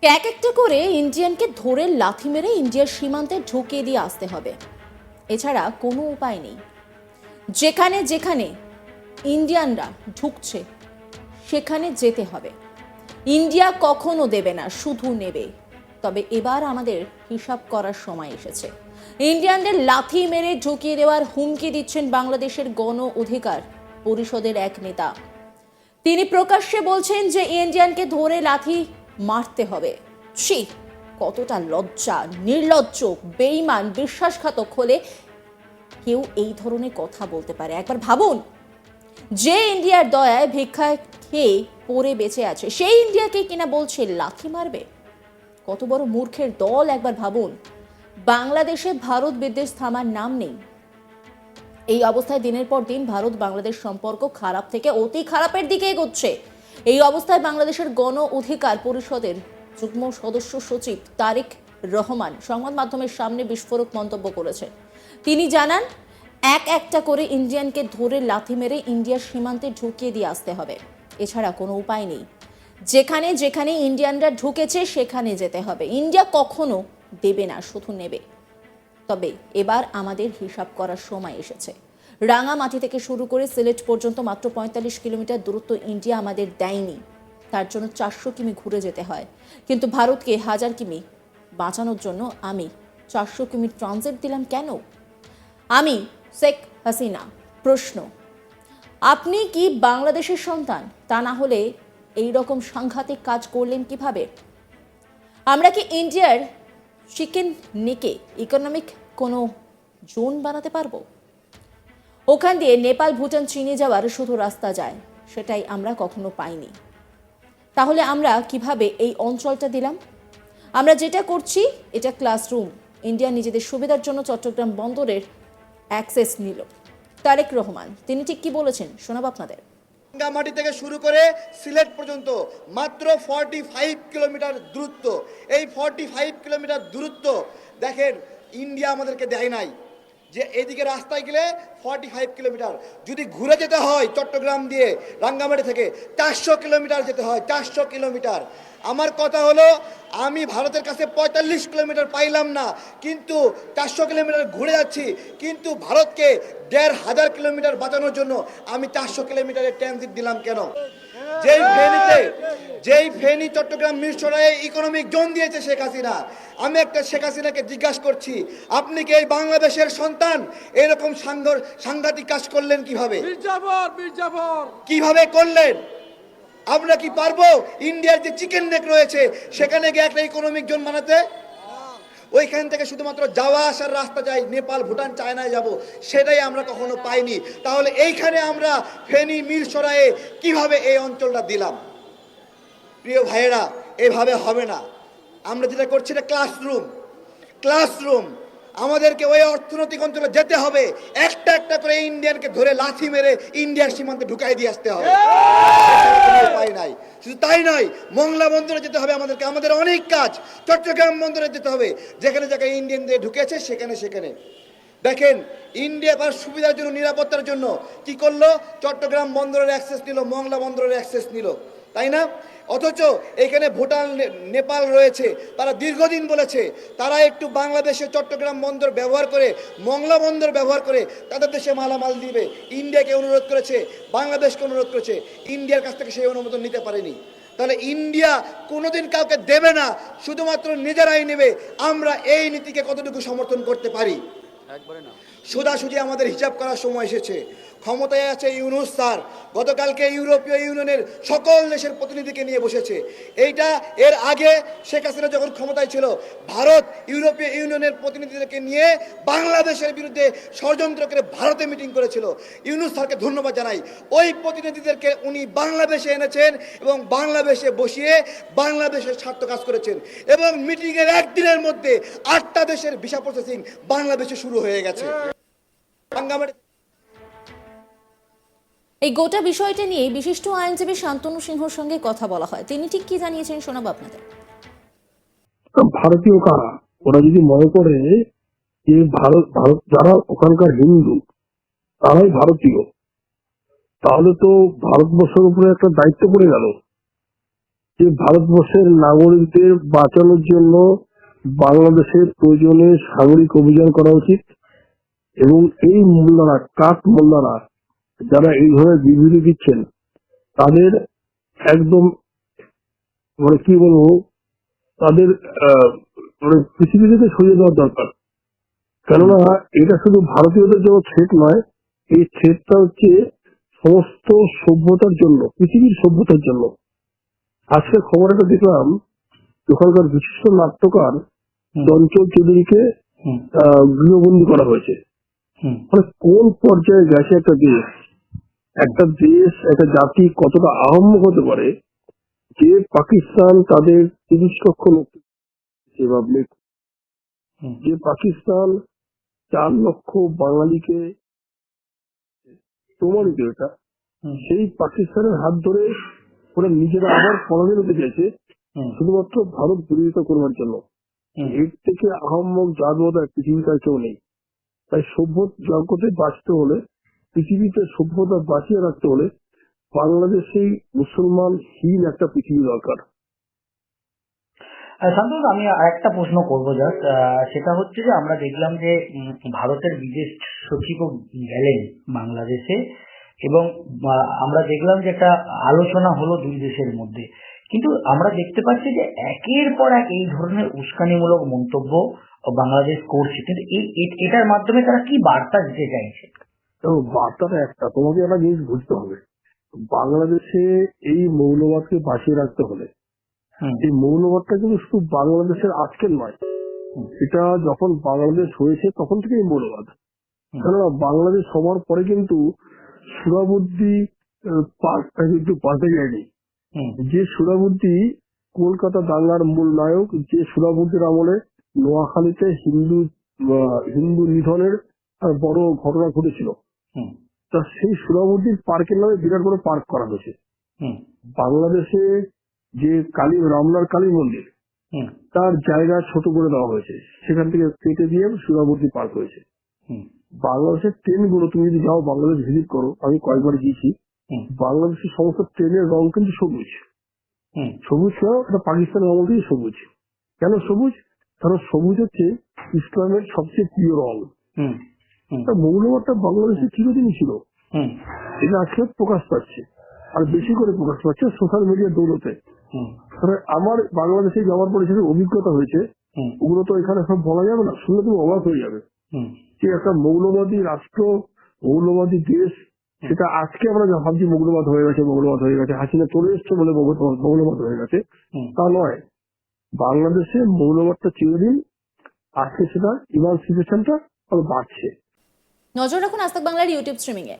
এক একটা করে ইন্ডিয়ানকে ধরে লাথি মেরে ইন্ডিয়ার সীমান্তে ঢুকিয়ে দিয়ে আসতে হবে, এছাড়া কোনো উপায় নেই। যেখানে যেখানে ইন্ডিয়ানরা ঢুকছে সেখানে যেতে হবে। ইন্ডিয়া কখনো দেবে না, শুধু নেবে। তবে এবার আমাদের হিসাব করার সময় এসেছে। ইন্ডিয়ানদের লাথি মেরে ঢুকিয়ে দেওয়ার হুমকি দিচ্ছেন বাংলাদেশের গণ অধিকার পরিষদের এক নেতা। তিনি প্রকাশ্যে বলছেন যে ইন্ডিয়ানকে ধরে লাথি মারতে হবে। ছি, কতটা লজ্জা, নির্লজ্জ, বেঈমান, বিশ্বাসঘাতক হলে কেউ এই ধরনের কথা বলতে পারে? একবার ভাবুন, যে ইন্ডিয়ার দয়ায় ভিক্ষায় খেয়ে পড়ে বেঁচে আছে সেই ইন্ডিয়াকে কিনা বলছে লাথি মারবে। কত বড় মূর্খের দল একবার ভাবুন। বাংলাদেশে ভারত বিদ্বেষ থামার নাম নেই। এই অবস্থায় দিনের পর দিন ভারত বাংলাদেশ সম্পর্ক খারাপ থেকে অতি খারাপের দিকে এগোচ্ছে। এই অবস্থায় বাংলাদেশের গণ অধিকার পরিষদের যুগ্ম সদস্য সচিব তারেক রহমান সংবাদ মাধ্যমের সামনে বিস্ফোরক মন্তব্য করেছেন। তিনি জানান, এক একটা করে ইন্ডিয়ানকে ধরে লাথি মেরে ইন্ডিয়ার সীমান্তে ঢুকিয়ে দিয়ে আসতে হবে, এছাড়া কোনো উপায় নেই। যেখানে যেখানে ইন্ডিয়ানরা ঢুকেছে সেখানে যেতে হবে। ইন্ডিয়া কখনো দেবে না, শুধু নেবে। তবে এবার আমাদের হিসাব করার সময় এসেছে। রাঙামাটি থেকে শুরু করে সিলেট পর্যন্ত মাত্র ৪৫ কিলোমিটার দূরত্ব ইন্ডিয়া আমাদের দেয়নি। তার জন্য ৪০০ কিমি ঘুরে যেতে হয়। কিন্তু ভারতকে ১০০০ কিমি বাঁচানোর জন্য আমি ৪০০ কিমি ট্রানজিট দিলাম কেন? আমি শেখ হাসিনা। প্রশ্ন, আপনি কি বাংলাদেশের সন্তান? তা না হলে এই রকম সাংঘাতিক কাজ করলেন কিভাবে? আমরা কি ইন্ডিয়ার চিকেন নেকে ইকোনমিক কোনো জোন বানাতে পারবো? ওখান দিয়ে নেপাল, ভুটান, চীনে যাওয়ার শুধু রাস্তা যায়, সেটাই আমরা কখনো পাইনি। তাহলে আমরা কিভাবে এই অঞ্চলটা দিলাম? আমরা যেটা করছি এটা ক্লাসরুম। ইন্ডিয়া নিজেদের সুবিধার জন্য চট্টগ্রাম বন্দরের অ্যাক্সেস নিল। তারেক রহমান তিনি ঠিক কি বলেছেন শোনাব আপনাদের। রাঙ্গামাটি থেকে শুরু করে সিলেট পর্যন্ত মাত্র 45 কিলোমিটার দূরত্ব। এই 45 কিলোমিটার দূরত্ব দেখেন, ইন্ডিয়া আমাদেরকে দেয় নাই যে এদিকে রাস্তায় গেলে 45 কিলোমিটার, যদি ঘুরে যেতে হয় চট্টগ্রাম দিয়ে রাঙ্গামাটি থেকে ৪০০ কিলোমিটার যেতে হয়, ৪০০ কিলোমিটার। আমার কথা হলো, আমি ভারতের কাছে ৪৫ কিলোমিটার পাইলাম না, কিন্তু ৪০০ কিলোমিটার ঘুরে যাচ্ছি। কিন্তু ভারতকে ১৫০০ কিলোমিটার বাঁচানোর জন্য আমি ৪০০ কিলোমিটারের ট্রানজিট দিলাম কেন? যেই ফেনী চট্টগ্রাম মিরসরাইয়ে ইকোনমিক জোন দিয়েছে শেখ হাসিনা, আমি একটা শেখ হাসিনাকে জিজ্ঞাসা করছি, আপনি কি এই বাংলাদেশের সন্তান? এরকম সাংঘাতিক কাজ করলেন কিভাবে? কিভাবে করলেন? আমরা কি পারবো ইন্ডিয়ার যে চিকেন নেক রয়েছে সেখানে গিয়ে একটা ইকোনমিক জোন বানাতে? ওইখান থেকে শুধুমাত্র যাওয়া আসার রাস্তা যায়, নেপাল, ভুটান, চায়নায় যাব, সেটাই আমরা কখনো পাইনি। তাহলে এইখানে আমরা ফেনী মিরসরাইয়ে কিভাবে এই অঞ্চলটা দিলাম? প্রিয় ভাইয়েরা, এভাবে হবে না। আমরা যেটা করছি এটা ক্লাসরুম। আমাদেরকে ওই অর্থনৈতিক অঞ্চলে যেতে হবে, একটা একটা করে ইন্ডিয়ানকে ধরে লাথি মেরে ইন্ডিয়ার সীমান্তে ঢুকাই দিয়ে আসতে হবে। উপায় নাই। শুধু তাই নয়, মংলা বন্দরে যেতে হবে আমাদেরকে, আমাদের অনেক কাজ। চট্টগ্রাম বন্দরে যেতে হবে, যেখানে যেখানে ইন্ডিয়ানদের ঢুকেছে সেখানে। দেখেন, ইন্ডিয়া তার সুবিধার জন্য, নিরাপত্তার জন্য কি করলো? চট্টগ্রাম বন্দরের অ্যাক্সেস নিল, মংলা বন্দরের অ্যাক্সেস নিল, তাই না? অথচ এখানে ভুটান, নেপাল রয়েছে, তারা দীর্ঘদিন বলেছে তারা একটু বাংলাদেশের চট্টগ্রাম বন্দর ব্যবহার করে, মংলা বন্দর ব্যবহার করে তাদের দেশে মালামাল দিবে। ইন্ডিয়াকে অনুরোধ করেছে, বাংলাদেশকে অনুরোধ করেছে, ইন্ডিয়ার কাছ থেকে সেই অনুমোদন নিতে পারেনি। তাহলে ইন্ডিয়া কোনোদিন কাউকে দেবে না, শুধুমাত্র নিজেরাই নেবে। আমরা এই নীতিকে কতটুকু সমর্থন করতে পারি? সোজাসুজি আমাদের হিসাব করার সময় এসেছে। ক্ষমতায় আছে ইউনূস স্যার, গতকালকে ইউরোপীয় ইউনিয়নের সকল দেশের প্রতিনিধিকে নিয়ে বসেছে। এইটা এর আগে শেখ হাসিনা যখন ক্ষমতায় ছিল, ভারত ইউরোপীয় ইউনিয়নের প্রতিনিধিদেরকে নিয়ে বাংলাদেশের বিরুদ্ধে ষড়যন্ত্র করে ভারতে মিটিং করেছিল। ইউনূস স্যারকে ধন্যবাদ জানাই। ওই প্রতিনিধিদেরকে উনি বাংলাদেশে এনেছেন এবং বাংলাদেশে বসিয়ে বাংলাদেশের স্বার্থ কাজ করেছেন। এবং মিটিংয়ের একদিনের মধ্যে ৮টা দেশের ভিসা প্রসেসিং বাংলাদেশে শুরু হয়ে গেছে। এই গোটা বিষয়টা নিয়ে বিশিষ্ট আইনজীবী শান্তনু সিংহর সঙ্গে কথা বলা হয়। তিনি ঠিক কি জানিয়েছেন শোনাবো আপনাদের। ভারতীয় কারা? ওরা যদি মনে করে যে ভারত যারা ওখানকার হিন্দু তারাই ভারতীয়, তাহলে তো ভারতবর্ষের উপরে একটা দায়িত্ব পড়ে গেল যে ভারতবর্ষের নাগরিকদের বাঁচানোর জন্য বাংলাদেশের প্রয়োজনে সামরিক অভিযান করা উচিত, এবং এই মোল্লারা, কাক মোল্লারা যারা এই ধরনের বিবৃতি দিচ্ছেন তাদের একদম মানে কি বলবো, তাদের মানে পৃথিবী থেকে সরিয়ে দেওয়া দরকার। কেননা এটা শুধু ভারতীয়দের জন্য থ্রেট নয়, এই থ্রেটটা হচ্ছে সমস্ত সভ্যতার জন্য, পৃথিবীর সভ্যতার জন্য। আজকে খবর একটা দেখলাম, ওখানকার বিশিষ্ট নাট্যকার চঞ্চল চৌধুরীকে গৃহবন্দী করা হয়েছে। মানে কোন পর্যায়ে গেছে একটা দেশ, একটা জাতি কতটা আহম্মক হতে পারে যে পাকিস্তান তাদের 30 লক্ষ লোক, যে পাকিস্তান 4 লক্ষ বাঙালিকে প্রমাণিত, এটা সেই পাকিস্তানের হাত ধরে ওরা নিজেরা আবার পরাধীন হতে চাইছে শুধুমাত্র ভারত বিরোধিতা করবার জন্য। এর থেকে আহম্মক জাতবোধ পৃথিবীতে কেউ নেই। তাই সভ্য জগতে বাঁচতে হলে, পৃথিবীতে সভ্যতা বাঁচিয়ে রাখতে হলে বাংলাদেশে মুসলমানহীন একটা পৃথিবী দরকার। শান্তনু, আমি আরেকটা প্রশ্ন করবো জাস্ট, সেটা হচ্ছে যে আমরা দেখলাম যে ভারতের বিদেশ সচিবও গেলেন বাংলাদেশে, এবং আমরা দেখলাম যে একটা আলোচনা হলো দুই দেশের মধ্যে। কিন্তু আমরা দেখতে পাচ্ছি যে একের পর এক এই ধরনের উস্কানিমূলক মন্তব্য বাংলাদেশ করছে, কিন্তু এটার মাধ্যমে তারা কি বার্তা দিতে চাইছে? বার্তাটা একটা, তোমাকে একটা জিনিস বুঝতে হবে, বাংলাদেশে এই মৌলবাদকে বাঁচিয়ে রাখতে হলে এই মৌলবাদটা কিন্তু শুধু বাংলাদেশের আজকের নয়, এটা যখন বাংলাদেশ হয়েছে তখন থেকে এই মৌলবাদ। কেননা বাংলাদেশ হওয়ার পরে কিন্তু সুরাবুদ্দি পার্কটা কিন্তু পাল্টে যায়নি। যে সুরাবুদ্দি কলকাতা দাঙ্গার মূল নায়ক, যে সুরাবুদ্দির আমলে নোয়াখালীতে হিন্দু নিধনের বড় ঘটনা ঘটেছিল, তা সেই সুরাবুদ্দির পার্কের নামে বিরাট বড় পার্ক করা হয়েছে। বাংলাদেশে যে রামলার কালী মন্দির, তার জায়গা ছোট করে দেওয়া হয়েছে, সেখান থেকে কেটে দিয়ে সুরাবুদ্দি পার্ক হয়েছে। বাংলাদেশের ট্রেনগুলো তুমি যদি যাও, বাংলাদেশ ভিজিট করো, আমি কয়েকবার গিয়েছি, বাংলাদেশের সমস্ত ট্রেনের রং কিন্তু সবুজ। সবুজ কেন? এটা পাকিস্তানের আমল থেকে সবুজ। কেন সবুজ? কারণ সবুজ হচ্ছে ইসলামের সবচেয়ে প্রিয় রং। মৌলবাদটা বাংলাদেশে চিরদিনই ছিল, এটা আজকে প্রকাশ পাচ্ছে, আর বেশি করে প্রকাশ পাচ্ছে সোশ্যাল মিডিয়ার দৌলতে। আমার বাংলাদেশে যাওয়ার পরে যেসব অভিজ্ঞতা হয়েছে, ওগুলো তো এখানে সব বলা যাবে না, শুনলে তুমি অবাক হয়ে যাবে যে একটা মৌলবাদী রাষ্ট্র, মৌলবাদী দেশ, সেটা আজকে আমরা যা ভাবছি মৌলবাদ হয়ে গেছে, হাসিনা চলে এসছে বলে মৌলবাদ হয়ে গেছে, তা নয়। বাংলাদেশে মৌলবাদটা চিরদিন, আজকে সেটা ইমানসিপেশনটা বাড়ছে। নজর রাখুন আজ তাক বাংলার ইউটিউব স্ট্রিমিং এ।